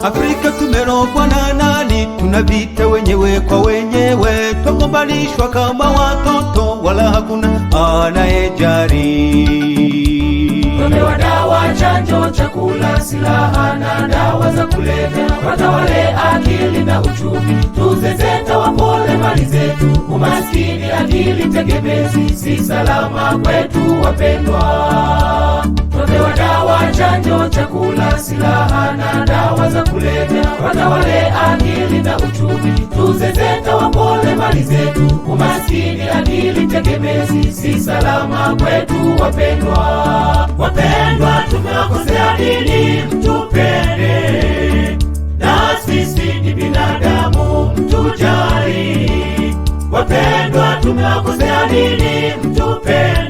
Afrika tumerogwa na nani? Tuna vita wenyewe kwa wenyewe, twagombanishwa kama watoto, wala hakuna anayejali. Tumepewa dawa, chanjo, chakula, silaha na dawa za kulevya, watawale akili na uchumi, tuzezeta wapole mali zetu, umaskini akili tegemezi, si salama kwetu wapendwa. Tumepewa dawa, chanjo, chakula, silaha na dawa za kulevya, watawale akili na uchumi, tuzezeta wapole mali zetu, umaskini akili tegemezi, si salama kwetu wapendwa. Wapendwa, tumewakosea nini mtupende? Na sisi ni binadamu, mtujali. Wapendwa, tumewakosea nini mtupende?